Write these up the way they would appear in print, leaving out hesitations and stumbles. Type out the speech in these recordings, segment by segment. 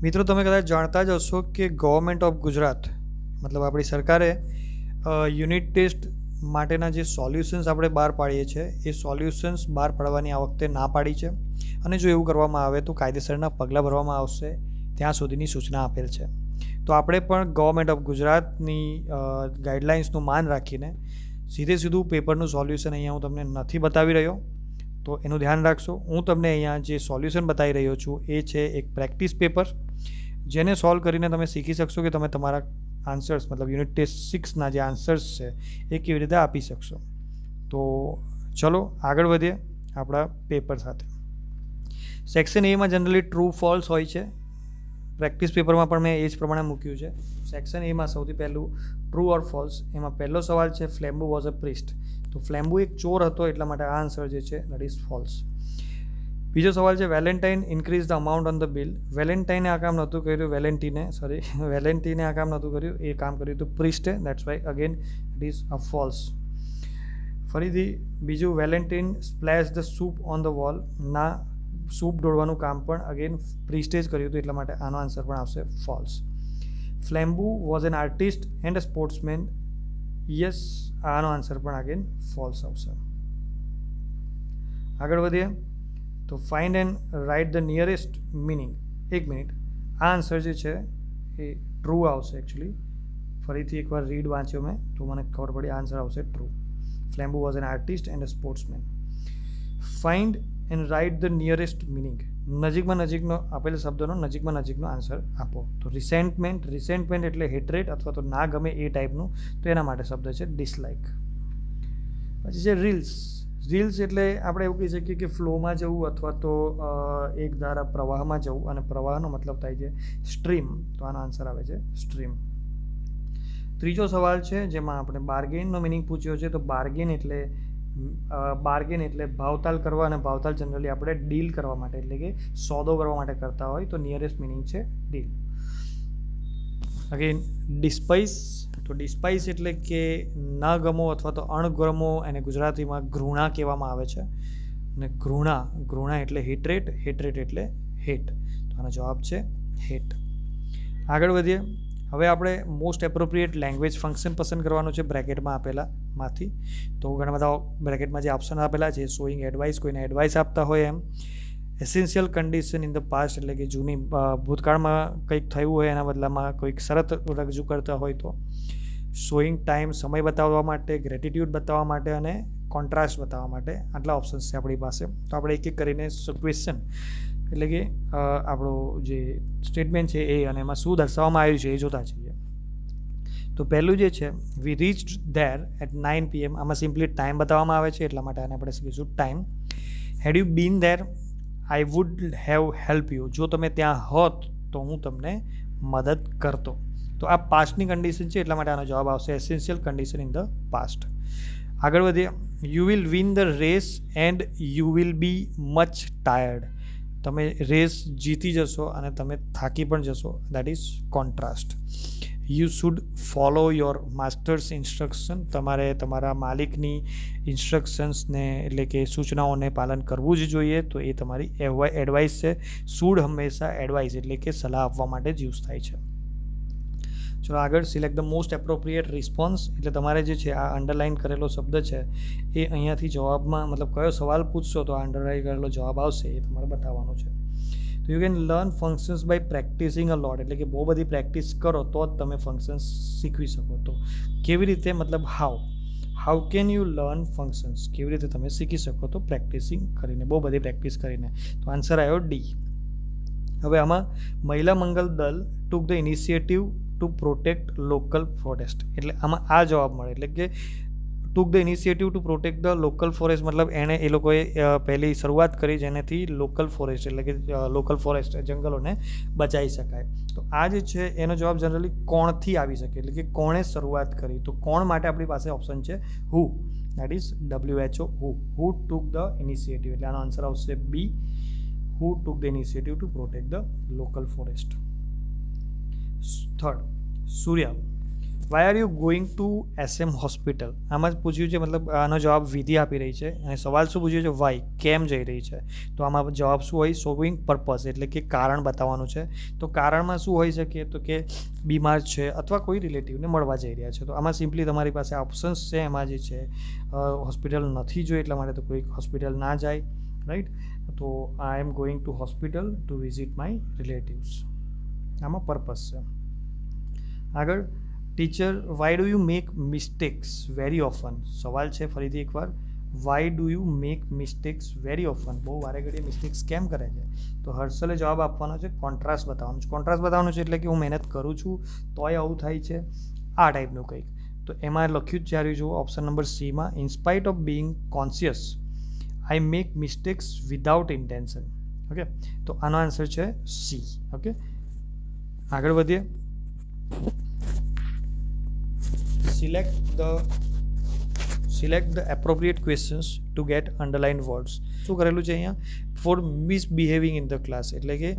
મિત્રો, તમે કદાચ જાણતા જ હશો કે ગવર્મેન્ટ ઓફ ગુજરાત મતલબ આપણી સરકારે યુનિટ ટેસ્ટ માટેના જે સોલ્યુશન્સ આપણે બહાર પાડીએ છીએ એ સોલ્યુશન્સ બહાર પાડવાની આ વખતે ના પાડી છે. અને જો એવું કરવામાં આવે તો કાયદેસરના પગલાં ભરવામાં આવશે ત્યાં સુધીની સૂચના આપેલ છે. તો આપણે પણ ગવર્મેન્ટ ઓફ ગુજરાતની ગાઈડલાઇન્સનું માન રાખીને સીધું પેપરનું સોલ્યુશન અહીંયા હું તમને નથી બતાવી રહ્યો. તો એનું ધ્યાન રાખશો. હું તમને અહીંયા જે સોલ્યુશન બતાવી રહ્યો છું એ છે એક પ્રેક્ટિસ પેપર, જેને સોલ્વ કરીને તમે શીખી શકશો કે તમે તમારા આન્સર્સ મતલબ યુનિટ ટેસ્ટ 6ના જે આન્સર્સ છે એ કેવી રીતે આપી શકશો. તો ચલો આગળ વધીએ આપણા પેપર સાથે. સેક્શન એમાં જનરલી ટ્રુ ફોલ્સ હોય છે. પ્રેક્ટિસ પેપરમાં પણ મેં એ જ પ્રમાણે મૂક્યું છે. સેક્શન એમાં સૌથી પહેલું ટ્રુ ઓર ફોલ્સ. એમાં પહેલો સવાલ છે ફ્લેમ્બુ વોઝ અ પ્રિસ્ટ. તો ફ્લેમ્બુ એક ચોર હતો, એટલા માટે આ આન્સર જે છે દેટ ઇઝ ફોલ્સ. બીજો સવાલ છે Valentine increase the amount on the bill. વેલેન્ટાઇને આ કામ નહોતું કર્યું, વેલેન્ટીને આ કામ નહોતું કર્યું, એ કામ કર્યું હતું પ્રિસ્ટે. That's why again it is a false. ફરીથી બીજું Valentine splash the soup on the wall. ના, સૂપ ઢોળવાનું કામ પણ અગેન પ્રિસ્ટે જ કર્યું હતું, એટલા માટે આનો આન્સર પણ આવશે false. Flambeau was an artist and a sportsman. Yes, આનો આન્સર પણ અગેન ફોલ્સ આવશે. આગળ વધીએ તો find and write the nearest meaning. એક મિનિટ, આ આન્સર જે છે એ ટ્રુ આવશે એકચ્યુઅલી. ફરીથી એકવાર રીડ વાંચ્યો મેં તો મને ખબર પડી આન્સર આવશે true. Flambeau was an artist and a sportsman. Find and write the nearest meaning. નજીકનો આપેલ શબ્દનો નજીકનો આન્સર આપો. તો રિસેન્ટમેન્ટ એટલે હેટરેટ અથવા તો ના ગમે એ ટાઈપનું, તો એના માટે શબ્દ છે ડિસલાઇક. પછી છે રીલ્સ એટલે આપણે એવું કહી શકીએ કે ફ્લોમાં જવું અથવા તો એક ધારા પ્રવાહમાં જવું, અને પ્રવાહનો મતલબ થાય છે સ્ટ્રીમ, તો આનો આન્સર આવે છે સ્ટ્રીમ. ત્રીજો સવાલ છે જેમાં આપણે બાર્ગેનનો મિનિંગ પૂછ્યો છે. તો બાર્ગેન એટલે ભાવતાલ કરવા, અને ભાવતાલ જનરલી આપણે ડીલ કરવા માટે એટલે કે સોદો કરવા માટે કરતા હોય, તો નિયરેસ્ટ મિનિંગ છે ડીલ. અગેન ડિસ્પાઇસ. તો ડિસ્પાઇસ એટલે કે ન ગમો અથવા તો અણગમો, એને ગુજરાતીમાં ઘૃણા કહેવામાં આવે છે. અને ઘૃણા એટલે હેટરેટ એટલે હેટ, તો આનો જવાબ છે હેટ. આગળ વધીએ. હવે આપણે મોસ્ટ એપ્રોપ્રિએટ લેંગ્વેજ ફંક્શન પસંદ કરવાનું છે બ્રેકેટમાં આપેલામાંથી. તો ઘણા બધા બ્રેકેટમાં જે ઓપ્શન આપેલા છે, શોઈંગ એડવાઇસ, કોઈને એડવાઇસ આપતા હોય એમ. Essential condition in the past એટલે કે જૂની ભૂતકાળમાં કંઈક થયું હોય એના બદલામાં કોઈક શરત રજૂ કરતા હોય તો. શોઈંગ ટાઈમ સમય બતાવવા માટે, ગ્રેટિટ્યૂડ બતાવવા માટે અને કોન્ટ્રાસ્ટ બતાવવા માટે. આટલા ઓપ્શન્સ છે આપણી પાસે. તો આપણે એક કરીને ક્વેશ્ચન એટલે કે આપણું જે સ્ટેટમેન્ટ છે એ અને એમાં શું દર્શાવવામાં આવ્યું છે એ જોતા છીએ. તો પહેલું જે છે we reached there at 9 PM. આમાં સિમ્પલી ટાઈમ બતાવવામાં આવે છે, એટલા માટે આને આપણે શીખીશું time. Had you been there, I would have help you. જો તમે ત્યાં હોત તો હું તમને મદદ કરતો. તો આ પાસ્ટની કન્ડિશન છે, એટલા માટે આનો જવાબ આવશે essential condition in the past. આગળ વધીએ. You will win the race and you will be much tired. તમે રેસ જીતી જશો અને તમે થાકી પણ જશો. That is contrast. You should follow your master's instruction. તમારે તમારા માલિકની ઇન્સ્ટ્રક્શન્સને એટલે કે સૂચનાઓને પાલન કરવું જ જોઈએ. તો એ તમારી એડવાઇસ છે. શુડ હંમેશા એડવાઇસ એટલે કે સલાહ આપવા માટે જ યુઝ થાય છે. ચલો આગળ. Select the most appropriate response. એટલે તમારે જે છે આ અંડરલાઇન કરેલો શબ્દ છે એ અહીંયાથી જવાબમાં મતલબ કયો સવાલ પૂછશો તો આ અંડરલાઇન કરેલો જવાબ આવશે એ તમારે બતાવવાનું છે. તો you can learn functions by practising a lot. એટલે કે બહુ બધી પ્રેક્ટિસ કરો તો જ તમે ફંક્શન્સ શીખવી શકો. તો કેવી રીતે મતલબ how can you learn functions, કેવી રીતે તમે શીખી શકો તો પ્રેક્ટિસિંગ કરીને, બહુ બધી પ્રેક્ટિસ કરીને. તો આન્સર આવ્યો ડી. હવે આમાં મહિલા મંગલ દળ ટુક the initiative to protect local forest. એટલે આમાં આ જવાબ મળે. એટલે કે ટુક the initiative to protect the local forest મતલબ એ લોકોએ પહેલી શરૂઆત કરી જેનાથી લોકલ ફોરેસ્ટ એટલે કે લોકલ ફોરેસ્ટ જંગલોને બચાવી શકાય. તો આ જે છે એનો જવાબ જનરલી કોણથી આવી શકે, એટલે કે કોણે શરૂઆત કરી. તો કોણ માટે આપણી પાસે ઓપ્શન છે who. That is WHO. Who took the initiative. એટલે આનો આન્સર આવશે B. Who took the initiative to protect the local forest. Third, Surya. Why are you going to SM hospital, આમાં જ પૂછ્યું છે, મતલબ આનો જવાબ વિધિ આપી રહી છે અને સવાલ શું પૂછ્યું છે, વાય, કેમ જઈ રહી છે. તો આમાં જવાબ શું હોય, શોઈંગ પર્પઝ એટલે કે કારણ બતાવવાનું છે. તો કારણમાં શું હોઈ શકે, તો કે બીમાર છે અથવા કોઈ રિલેટિવને મળવા જઈ રહ્યા છે. તો આમાં સિમ્પલી તમારી પાસે ઓપ્શન્સ છે, એમાં જે છે હોસ્પિટલ નથી જોઈએ એટલા માટે તો કોઈ હોસ્પિટલ ના જાય, રાઈટ. તો I am going to hospital to visit my relatives, આમાં પર્પઝ છે. આગળ, teacher, why do you make mistakes very often, સવાલ છે ફરીથી એકવાર, why do you make mistakes very often, બહુ વારે ઘડીએ મિસ્ટેક્સ કેમ કરે છે. તો હર્ષલે જવાબ આપવાનો છે, કોન્ટ્રાસ્ટ બતાવવાનું છે. કોન્ટ્રાસ્ટ બતાવવાનું છે એટલે કે હું મહેનત કરું છું તોય આવું થાય છે, આ ટાઈપનું કંઈક. તો એમાં લખ્યું જ જ્યારે જુઓ ઓપ્શન નંબર C-માં, in spite of being conscious I make mistakes without intention. Okay, તો આનો આન્સર છે C. ઓકે, આગળ વધીએ. Select the appropriate questions to get underline words. શું કરેલું છે અહીંયા, for misbehaving in the class, એટલે કે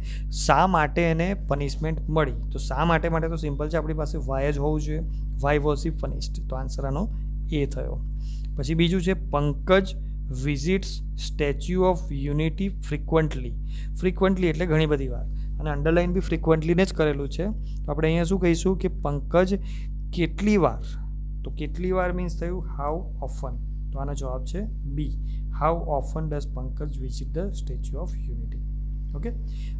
શા માટે એને પનિશમેન્ટ મળી. તો શા માટે તો સિમ્પલ છે, આપણી પાસે વાય જ હોવું જોઈએ, વાય વોઝ હી પનિશ્ડ, તો આન્સર આનો A થયો. પછી બીજું છે, Pankaj visits Statue of Unity frequently એટલે ઘણી બધી વાર, અને અંડરલાઇન બી ફ્રિક્વન્ટલીને જ કરેલું છે. તો આપણે અહીંયા શું કહીશું કે પંકજ કેટલી વાર, તો કેટલી વાર મીન્સ થયું હાઉ ઓફન, તો આનો જવાબ છે B, how often does Pankaj visit the statue of unity. Okay,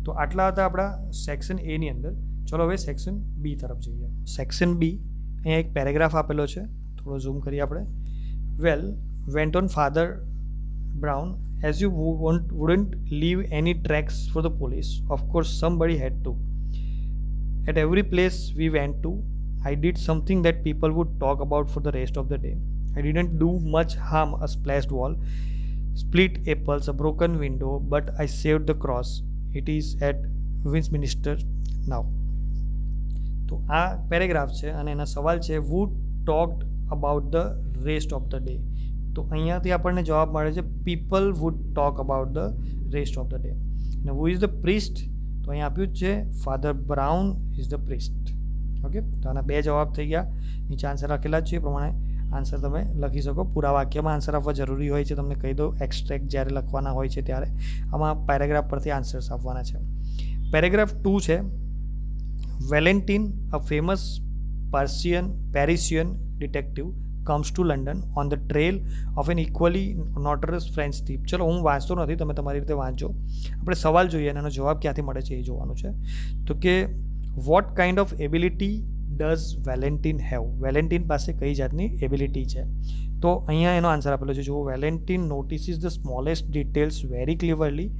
તો આટલા હતા આપણા સેક્શન A ની અંદર. ચલો હવે સેક્શન B તરફ જઈએ. સેક્શન B, અહીંયા એક પેરેગ્રાફ આપેલો છે, થોડો ઝૂમ કરીએ આપણે. Well, went on Father Brown, as you wouldn't leave any tracks for the police. Of course, somebody had to. At every place we went to, I did something that people would talk about for the rest of the day. I didn't do much harm, a splashed wall, split apples, a broken window, but I saved the cross. It is at Westminster now. તો આ paragraph છે અને એના સવાલ છે, who talked about the rest of the day. તો અહીંયાથી આપણને જવાબ મળે છે, people would talk about the rest of the day. અને હુ ઇઝ ધ પ્રિસ્ટ, તો અહીંયા આપ્યું જ છે father brown is the priest. Okay, તો આના બે જવાબ થઈ ગયા, નીચે આન્સર લખેલા જ છે એ પ્રમાણે આન્સર તમે લખી શકો. પૂરા વાક્યમાં આન્સર આપવા જરૂરી હોય છે, તમને કહી દો એક્સ્ટ્રેક્ટ જ્યારે લખવાના હોય છે ત્યારે. આમાં પેરેગ્રાફ પરથી આન્સર્સ આપવાના છે. પેરેગ્રાફ 2 છે, Valentin, a famous Parisian detective comes to London on the trail of an equally notorious French thief. ચલો હું વાંચતો નથી, તમે તમારી રીતે વાંચજો. આપણે સવાલ જોઈએ અને એનો જવાબ ક્યાંથી મળે છે એ જોવાનું છે. તો કે what kind of ability does Valentine have, Valentine પાસે કઈ જાતની એબિલિટી છે. તો અહીંયા એનો આન્સર આપેલો છે, જુઓ, Valentin notices the smallest details very cleverly.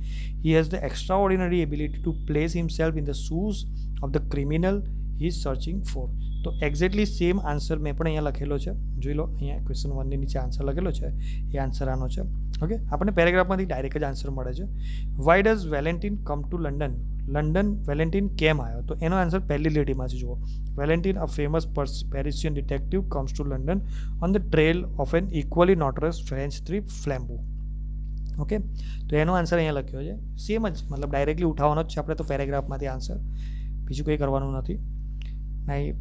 He has the extraordinary ability to place himself in the shoes of the criminal he is searching for. તો એક્ઝેક્ટલી સેમ આન્સર મેં પણ અહીંયા લખેલો છે, જોઈ લો. અહીંયા ક્વેશ્ચન 1ની નીચે આન્સર લખેલો છે, એ આન્સર આનો છે. ઓકે, આપણને પેરેગ્રાફમાંથી ડાયરેક્ટ જ આન્સર મળે છે. Why does Valentin come to London Valentin કેમ આવ્યો, તો એનો આન્સર પહેલી લીટીમાં છે, જુઓ, Valentin, a famous Parisian detective, comes to London on the trail of an equally notorious French thief Flambeau. Okay, તો એનો આન્સર અહીંયા લખ્યો છે, સેમ જ, મતલબ ડાયરેક્ટલી ઉઠાવવાનો જ છે આપણે તો પેરેગ્રાફમાંથી આન્સર, બીજું કંઈ કરવાનું નથી.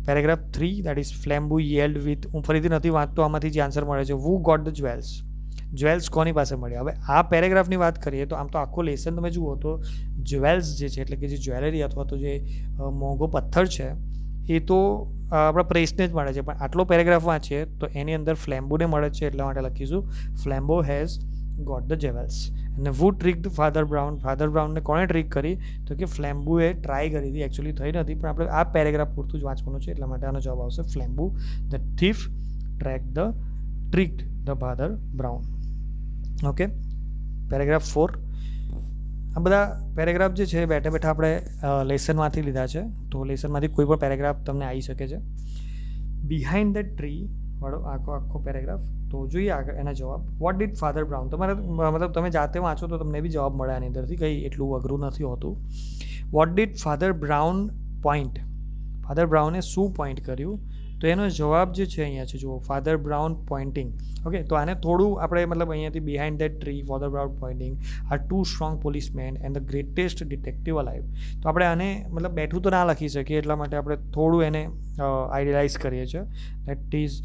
Paragraph 3, that is Flambeau yield with, હું ફરીથી નથી વાંચતો, આમાંથી જે આન્સર મળે છે, વુ ગોટ ધ જ્વેલ્સ કોની પાસે મળ્યા. હવે આ પેરેગ્રાફની વાત કરીએ તો આમ તો આખો લેસન તમે જુઓ તો જ્વેલ્સ જે છે એટલે કે જે જ્વેલરી અથવા તો જે મોંઘો પથ્થર છે એ તો આપણા પ્રેસને જ મળે છે, પણ આટલો પેરેગ્રાફ વાંચીએ તો એની અંદર ફ્લેમ્બોને મળે છે, એટલા માટે લખીશું ફ્લેમ્બો હેઝ ગોટ ધ જેવેલ્સ. અને વુ ટ્રીક ધ ફાધર બ્રાઉનને કોણે ટ્રીક કરી, તો કે ફ્લેમ્બુએ ટ્રાય કરી હતી, એકચ્યુઅલી થઈ નથી, પણ આપણે આ પેરેગ્રાફ પૂરતું જ વાંચવાનું છે, એટલા માટે આનો જવાબ આવશે Flambeau the thief tricked the Father Brown. Okay, paragraph 4, આ બધા પેરેગ્રાફ જે છે બેઠા બેઠા આપણે લેસનમાંથી લીધા છે, તો લેસનમાંથી કોઈ પણ પેરેગ્રાફ તમને આવી શકે છે. બિહાઇન્ડ ધ ટ્રી વાળો આખો પેરેગ્રાફ, તો જોઈએ આગળ એના જવાબ. વોટ ડીડ ફાધર બ્રાઉન, તમારે મતલબ તમે જાતે વાંચો તો તમને બી જવાબ મળે આની અંદરથી, કંઈ એટલું અઘરું નથી હોતું. What did Father Brown point, Father બ્રાઉને શું પોઈન્ટ કર્યું તો એનો જવાબ જે છે અહીંયા છે, જુઓ, ફાધર બ્રાઉન પોઇન્ટિંગ. ઓકે, તો આને થોડું આપણે મતલબ અહીંયાથી behind that tree Father Brown pointing are two strong policeman and the greatest detective alive. તો આપણે આને મતલબ બેઠું તો ના લખી શકીએ, એટલા માટે આપણે થોડું એને આઈડિયલાઇઝ કરીએ છીએ. That is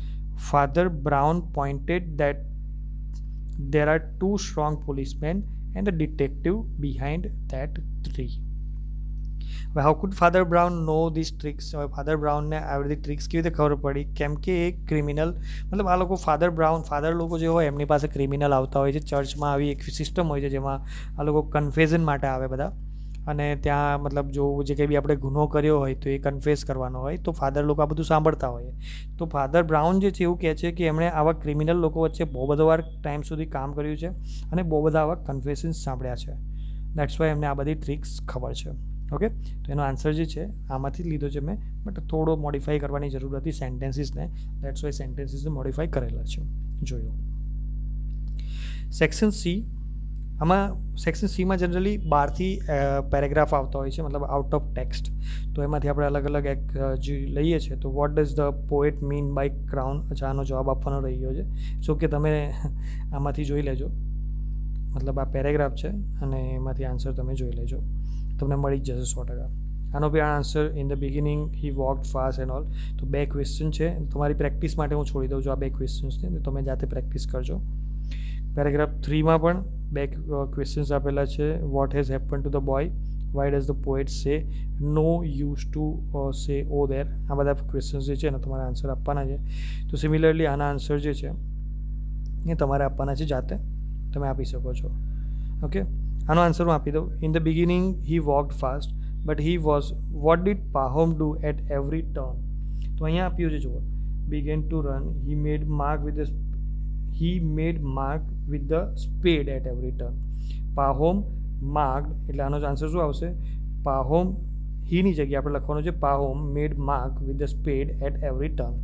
father brown pointed that there are two strong policemen and the detective behind that tree. હવે how could Father Brown know this tricks? હવે ફાધર બ્રાઉનને આવી બધી ટ્રિક્સ કેવી રીતે ખબર પડી? કેમ કે એક ક્રિમિનલ, મતલબ આ લોકો ફાધર લોકો જે હોય એમની પાસે ક્રિમિનલ આવતા હોય છે. ચર્ચમાં આવી એક સિસ્ટમ હોય છે જેમાં આ લોકો કન્ફેઝન માટે આવે બધા, અને ત્યાં મતલબ જો જે કંઈ બી આપણે ગુનો કર્યો હોય તો એ કન્ફેસ કરવાનો હોય, તો ફાધર લોકો આ બધું સાંભળતા હોય. તો ફાધર બ્રાઉન જે છે એવું કહે છે કે એમણે આવા ક્રિમિનલ લોકો વચ્ચે બહુ બધો વાર ટાઈમ સુધી કામ કર્યું છે અને બહુ બધા આવા કન્ફેશન્સ સાંભળ્યા છે. દેટ્સ વાય એમને આ બધી ટ્રિક્સ ખબર છે. ઓકે, તો એનો આન્સર જે છે આમાંથી જ લીધો છે મેં, બટ થોડો મોડિફાઈ કરવાની જરૂર હતી સેન્ટેન્સીસને. દેટ્સ વાય સેન્ટેન્સીસને મોડિફાઈ કરેલા છે. જોયો સેક્શન સી. આમાં સેક્શન સીમાં જનરલી 12થી પેરેગ્રાફ આવતા હોય છે, મતલબ આઉટ ઓફ ટેક્સ્ટ. તો એમાંથી આપણે અલગ અલગ એક જે લઈએ છીએ. તો what does the poet mean by crown? અચ્છા, આનો જવાબ આપવાનો રહી ગયો છે. સો કે તમે આમાંથી જોઈ લેજો, મતલબ આ પેરેગ્રાફ છે અને એમાંથી આન્સર તમે જોઈ લેજો, તમને મળી જ જશે 100%. આનો B answer in the beginning he walked fast and all. તો 2 ક્વેશ્ચન છે, તમારી પ્રેક્ટિસ માટે હું છોડી દઉં છું આ 2 ક્વેશ્ચન્સને, તો તમે જાતે પ્રેક્ટિસ કરજો. પેરેગ્રાફ 3માં પણ 2 ક્વેશ્ચન્સ આપેલા છે. What has happen to the boy? Why does the poet સે નો use to say O there? આ બધા ક્વેશ્ચન્સ જે છે એનો તમારે આન્સર આપવાના છે. તો સિમિલરલી આના આન્સર જે છે એ તમારે આપવાના છે જાતે, તમે આપી શકો છો. ઓકે, આનો આન્સર હું આપી દઉં. In the beginning he walked fast but he was what did Pahom do at every turn? તો અહીંયા આપ્યું છે, જુઓ, began to run, he made mark with the spade at every turn. Pahom marked, એટલે આનો આન્સર શું આવશે? પાહોમ, હીની જગ્યાએ આપણે લખવાનું છે Pahom made mark with the spade at every turn.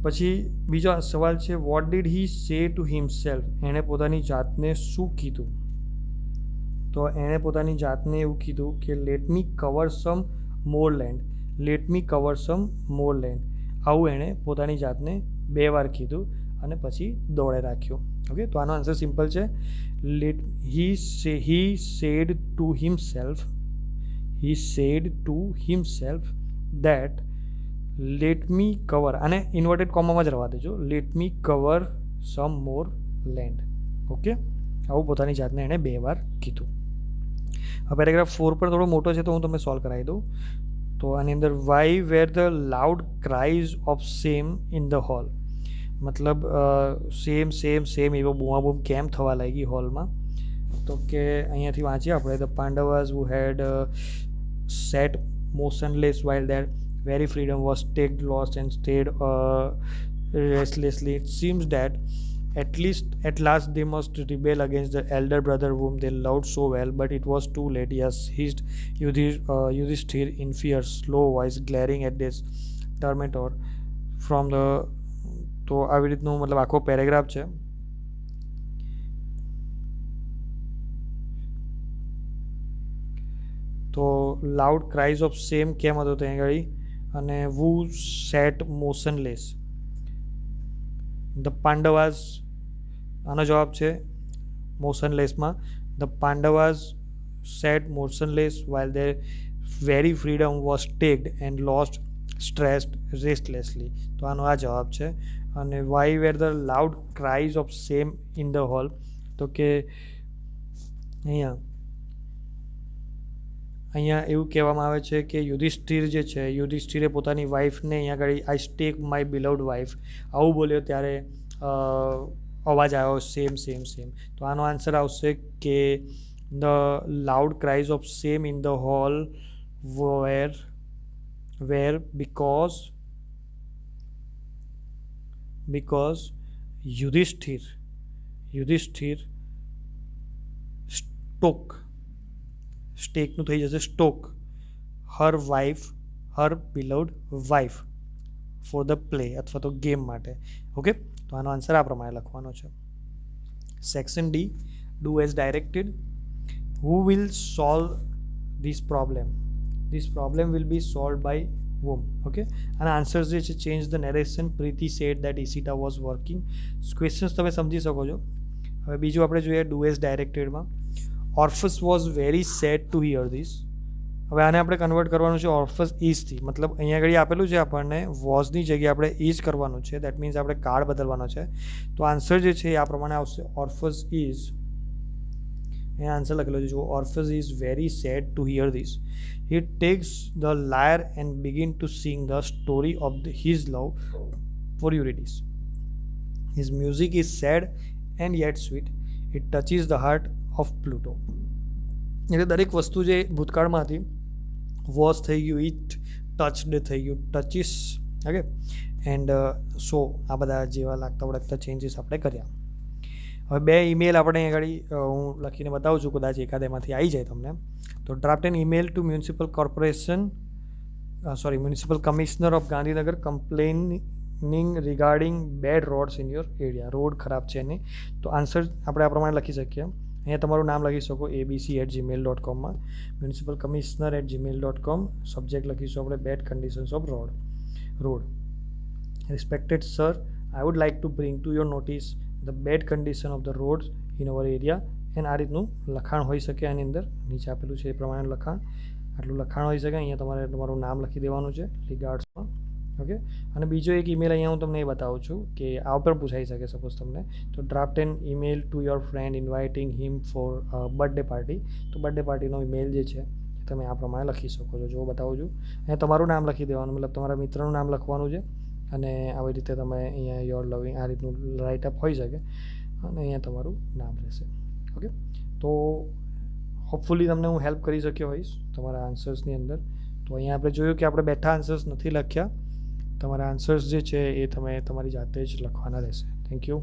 પછી બીજો સવાલ છે, વોટ ડીડ હી સે ટુ હિમસેલ્ફ? એણે પોતાની જાતને શું કીધું? તો એણે પોતાની જાતને એવું કીધું કે લેટ મી કવર સમ મોર લેન્ડ. લેટ મી કવર સમ મોર લેન્ડ, આવું એણે પોતાની જાતને 2 વાર કીધું અને પછી દોડે રાખ્યું. ઓકે, તો આનો આન્સર સિમ્પલ છે. He said to himself that let me cover, અને ઇન્વર્ટેડ કોમામાં જ રહેવા દેજો, લેટ મી કવર સમ મોર લેન્ડ. ઓકે, આવું પોતાની જાતને એણે 2 વાર કીધું. હવે પેરેગ્રાફ 4 પણ થોડો મોટો છે તો હું તમને સોલ્વ કરાવી દઉં. તો આની અંદર why were the loud cries of same in the hall? મતલબ સેમ એવો બૂમાબૂમ કેમ થવા લાગી હોલમાં? તો કે અહીંયાથી વાંચીએ આપણે. The Pandavas who had sat motionless while there very freedom was take lost and stayed restlessly. It seems that at last they must rebel against the elder brother whom they loved so well, but it was too late. Yes, hissed Yudhishthir in fear, slow voice glaring at this tormentor from the. તો આવી રીતનું મતલબ આખો paragraph છે. તો loud cries of same કેમ હતો ત્યાં આગળ? અને who sat motionless the Pandavas, આનો જવાબ છે મોશનલેસમાં. The Pandavas sat motionless while there very freedom was staked and lost stressed restlessly. તો આનો આ જવાબ છે. અને why were the loud cries of same in the hall? તો કે અહીંયા એવું કહેવામાં આવે છે કે યુધિષ્ઠિર જે છે, યુધિષ્ઠિરે પોતાની વાઈફને અહીંયા આગળ આઈ સ્ટેક માય બિલવડ વાઈફ આવું બોલ્યો ત્યારે અવાજ આવ્યો સેમ. તો આનો આન્સર આવશે કે the loud cries of same in the hall were because Yudhishthira સ્ટેકનું થઈ જશે stake her beloved wife for the play અથવા તો ગેમ માટે. ઓકે, તો આનો આન્સર આ પ્રમાણે લખવાનો છે. Section D, do as directed. Who will solve this problem? This problem will be solve by womb. Okay, અને આન્સર્સ જે છે change the narration. Preeti said that Ishita was working. Questions તમે સમજી શકો છો. હવે બીજું આપણે જોઈએ ડુ એઝ ડાયરેક્ટેડમાં. Orpheus was very sad to hear this. હવે આને આપણે કન્વર્ટ કરવાનું છે ઓર્ફસ ઇઝથી. મતલબ અહીંયા આગળ આપેલું છે આપણને વોઝની જગ્યાએ આપણે ઇઝ કરવાનું છે. દેટ મીન્સ આપણે કાળ બદલવાનો છે. તો આન્સર જે છે એ આ પ્રમાણે આવશે. ઓર્ફસ ઇઝ, એ આન્સર લખેલો છે જુઓ. Orpheus is very sad to hear this. He takes the lyre and begin to sing the story of his love for Eurydice. His music is sad and yet sweet. It touches the heart of Pluto. એટલે દરેક વસ્તુ જે ભૂતકાળમાં હતી, was થઈ ગયું, it ટચડ થઈ ગયું, ટચીસ, ઓકે, એન્ડ સો આ બધા જેવા લાગતા વળગતા ચેન્જીસ આપણે કર્યા. હવે 2 ઈમેલ આપણે અહીં આગળ હું લખીને બતાવું છું, કદાચ એકાદ એમાંથી આવી જાય તમને. તો draft an email to municipal corporation municipal commissioner of Gandhinagar complaining regarding bad roads in your area. Road ખરાબ છે એની. તો આન્સર આપણે આ પ્રમાણે લખી શકીએ. અહીંયા તમારું નામ લખી શકો abc@gmail.com. મ્યુનિસિપલ કમિશનર@gmail.com. સબ્જેક્ટ લખીશું આપણે bad conditions of road. Respected sir, I would like to bring to your notice the bad condition of the roads in our area. And આ રીતનું લખાણ હોઈ શકે. આની અંદર નીચે આપેલું છે એ પ્રમાણે લખાણ, આટલું લખાણ હોઈ શકે. અહીંયા તમારે તમારું નામ લખી દેવાનું છે રિગાર્ડ્સમાં. ઓકે, અને બીજો એક ઈમેલ અહીંયા હું તમને એ બતાવું છું કે આ ઉપર પૂછાઈ શકે સપોઝ તમને. તો draft an email to your friend inviting him four birthday party. તો બર્થડે પાર્ટીનો ઈમેલ જે છે તમે આ પ્રમાણે લખી શકો છો. જો બતાવું છું, અહીંયા તમારું નામ લખી દેવાનું, મતલબ તમારા મિત્રનું નામ લખવાનું છે. અને આવી રીતે તમે અહીંયા યોર લવિંગ આ રીતનું રાઇટઅપ હોઈ શકે અને અહીંયા તમારું નામ રહેશે. ઓકે, તો હોપફુલી તમને હું હેલ્પ કરી શક્યો હોઈશ તમારા આન્સર્સની અંદર. તો અહીંયા આપણે જોયું કે આપણે બેઠા આન્સર્સ નથી લખ્યા. તમારા આન્સર્સ જે છે એ તમે તમારી જાતે જ લખવાના રહેશે. Thank you.